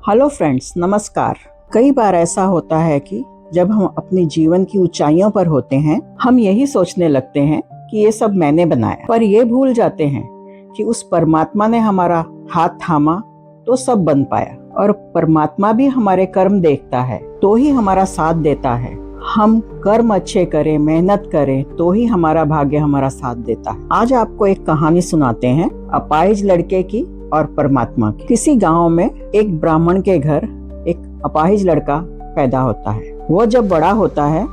Hello friends, नमस्कार। कई बार ऐसा होता है कि जब हम अपने जीवन की ऊंचाइयों पर होते हैं, हम यही सोचने लगते हैं कि ये सब मैंने बनाया, पर ये भूल जाते हैं कि उस परमात्मा ने हमारा हाथ थामा तो सब बन पाया। और परमात्मा भी हमारे कर्म देखता है तो ही हमारा साथ देता है। हम कर्म अच्छे करें, मेहनत करें तो ही हमारा भाग्य हमारा साथ देता है। आज आपको एक कहानी सुनाते हैं अपाहिज लड़के की और परमात्मा की। किसी गांव में एक ब्राह्मण के घर एक अपाहिज लड़का पैदा होता है। वो जब बड़ा होता है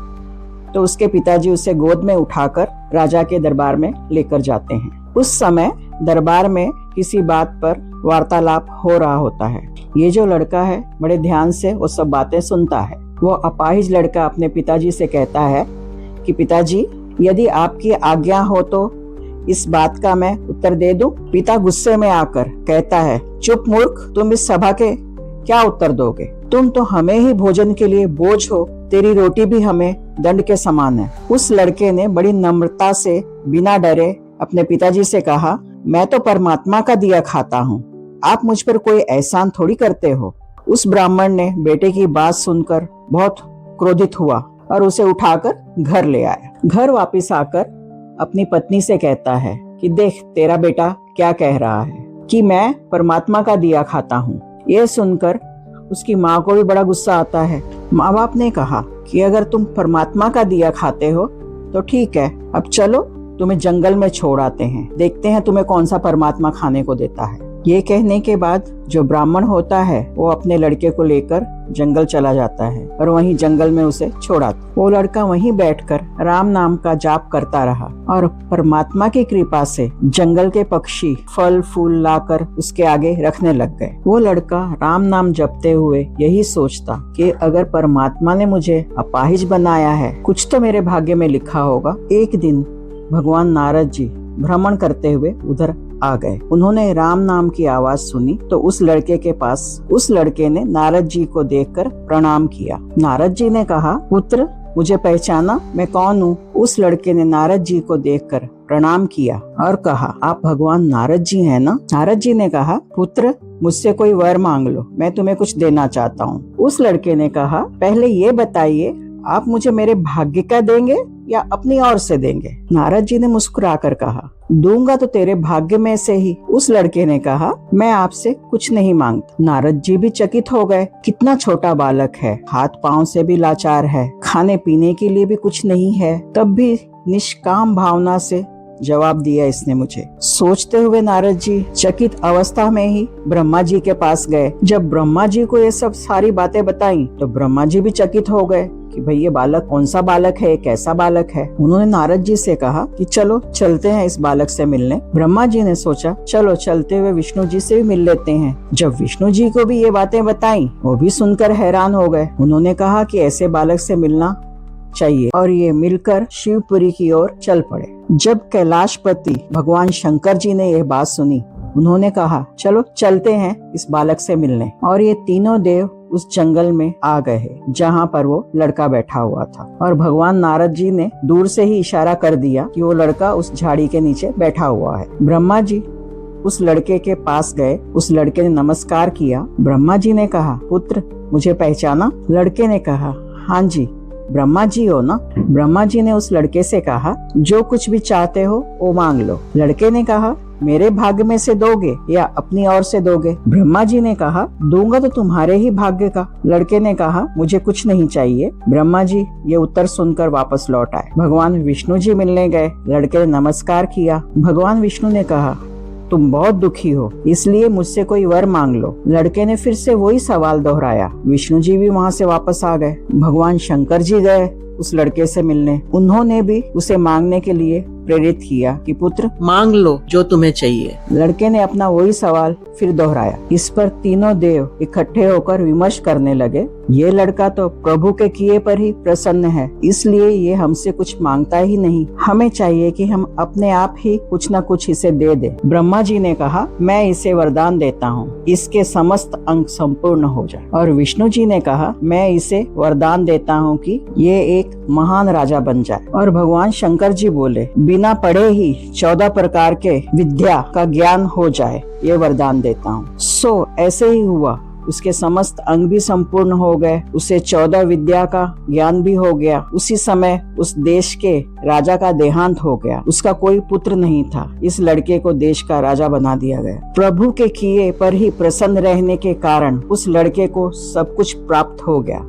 तो उसके पिताजी उसे गोद में उठाकर राजा के दरबार में लेकर जाते हैं। उस समय दरबार में किसी बात पर वार्तालाप हो रहा होता है। ये जो लड़का है बड़े ध्यान से वो सब बातें सुनता है। वो अपाहिज लड़का अपने पिताजी से कहता है कि पिताजी, यदि आपकी आज्ञा हो तो इस बात का मैं उत्तर दे दूं। पिता गुस्से में आकर कहता है, चुप मूर्ख, तुम इस सभा के क्या उत्तर दोगे? तुम तो हमें ही भोजन के लिए बोझ हो, तेरी रोटी भी हमें दंड के समान है। उस लड़के ने बड़ी नम्रता से बिना डरे अपने पिताजी से कहा, मैं तो परमात्मा का दिया खाता हूँ, आप मुझ पर कोई एहसान थोड़ी करते हो। उस ब्राह्मण ने बेटे की बात सुनकर बहुत क्रोधित हुआ और उसे उठाकर घर ले आया। घर वापस आकर अपनी पत्नी से कहता है कि देख, तेरा बेटा क्या कह रहा है कि मैं परमात्मा का दिया खाता हूँ। यह सुनकर उसकी माँ को भी बड़ा गुस्सा आता है। माँ बाप ने कहा कि अगर तुम परमात्मा का दिया खाते हो तो ठीक है, अब चलो तुम्हें जंगल में छोड़ आते हैं, देखते हैं तुम्हें कौन सा परमात्मा खाने को देता है। ये कहने के बाद जो ब्राह्मण होता है वो अपने लड़के को लेकर जंगल चला जाता है और वहीं जंगल में उसे छोड़ाता। वो लड़का वहीं बैठकर राम नाम का जाप करता रहा और परमात्मा की कृपा से जंगल के पक्षी फल फूल लाकर उसके आगे रखने लग गए। वो लड़का राम नाम जपते हुए यही सोचता कि अगर परमात्मा ने मुझे अपाहिज बनाया है, कुछ तो मेरे भाग्य में लिखा होगा। एक दिन भगवान नारद जी भ्रमण करते हुए उधर आ गए। उन्होंने राम नाम की आवाज सुनी तो उस लड़के के पास उस लड़के ने नारद जी को देखकर प्रणाम किया। नारद जी ने कहा, पुत्र, मुझे पहचाना, मैं कौन हूँ? उस लड़के ने नारद जी को देखकर प्रणाम किया और कहा, आप भगवान नारद जी हैं ना? नारद जी ने कहा, पुत्र, मुझसे कोई वर मांग लो, मैं तुम्हें कुछ देना चाहता हूँ। उस लड़के ने कहा, पहले ये बताइए, आप मुझे मेरे भाग्य का देंगे या अपनी ओर से देंगे? नारद जी ने मुस्कुराकर कहा, दूंगा तो तेरे भाग्य में से ही। उस लड़के ने कहा, मैं आपसे कुछ नहीं मांगता। नारद जी भी चकित हो गए। कितना छोटा बालक है, हाथ पांव से भी लाचार है, खाने पीने के लिए भी कुछ नहीं है, तब भी निष्काम भावना से जवाब दिया इसने मुझे। सोचते हुए नारद जी चकित अवस्था में ही ब्रह्मा जी के पास गए। जब ब्रह्मा जी को ये सब सारी बातें बताई तो ब्रह्मा जी भी चकित हो गए कि भाई ये बालक कौन सा बालक है, कैसा बालक है। उन्होंने नारद जी से कहा कि चलो चलते हैं इस बालक से मिलने। ब्रह्मा जी ने सोचा, चलो चलते हुए विष्णु जी से भी मिल लेते हैं। जब विष्णु जी को भी ये बातें बताई, वो भी सुनकर हैरान हो गए। उन्होंने कहा कि ऐसे बालक से मिलना चाहिए और ये मिलकर शिवपुरी की ओर चल पड़े। जब कैलाशपति भगवान शंकर जी ने यह बात सुनी, उन्होंने कहा, चलो चलते हैं इस बालक से मिलने। और ये तीनों देव उस जंगल में आ गए जहाँ पर वो लड़का बैठा हुआ था। और भगवान नारद जी ने दूर से ही इशारा कर दिया कि वो लड़का उस झाड़ी के नीचे बैठा हुआ है। ब्रह्मा जी उस लड़के के पास गए। उस लड़के ने नमस्कार किया। ब्रह्मा जी ने कहा, पुत्र, मुझे पहचाना? लड़के ने कहा, हाँ जी, ब्रह्मा जी हो ना? ब्रह्मा जी ने उस लड़के से कहा, जो कुछ भी चाहते हो वो मांग लो। लड़के ने कहा, मेरे भाग्य में से दोगे या अपनी ओर से दोगे? ब्रह्मा जी ने कहा, दूंगा तो तुम्हारे ही भाग्य का। लड़के ने कहा, मुझे कुछ नहीं चाहिए। ब्रह्मा जी ये उत्तर सुनकर वापस लौट आए। भगवान विष्णु जी मिलने गए। लड़के ने नमस्कार किया। भगवान विष्णु ने कहा, तुम बहुत दुखी हो, इसलिए मुझसे कोई वर मांग लो। लड़के ने फिर से वही सवाल दोहराया। विष्णु जी भी वहाँ से वापस आ गए। भगवान शंकर जी गए उस लड़के से मिलने। उन्होंने भी उसे मांगने के लिए प्रेरित किया कि पुत्र, मांग लो जो तुम्हें चाहिए। लड़के ने अपना वही सवाल फिर दोहराया। इस पर तीनों देव इकट्ठे होकर विमर्श करने लगे। ये लड़का तो प्रभु के किए पर ही प्रसन्न है, इसलिए ये हमसे कुछ मांगता ही नहीं। हमें चाहिए कि हम अपने आप ही कुछ न कुछ इसे दे दे। ब्रह्मा जी ने कहा, मैं इसे वरदान देता हूँ, इसके समस्त अंग संपूर्ण हो जाए। और विष्णु जी ने कहा, मैं इसे वरदान देता हूँ कि ये एक महान राजा बन जाए। और भगवान शंकर जी बोले, बिना पढ़े ही 14 प्रकार के विद्या का ज्ञान हो जाए, ये वरदान देता हूँ। सो ऐसे ही हुआ। उसके समस्त अंग भी संपूर्ण हो गए, उसे 14 विद्या का ज्ञान भी हो गया। उसी समय उस देश के राजा का देहांत हो गया। उसका कोई पुत्र नहीं था। इस लड़के को देश का राजा बना दिया गया। प्रभु के किए पर ही प्रसन्न रहने के कारण उस लड़के को सब कुछ प्राप्त हो गया।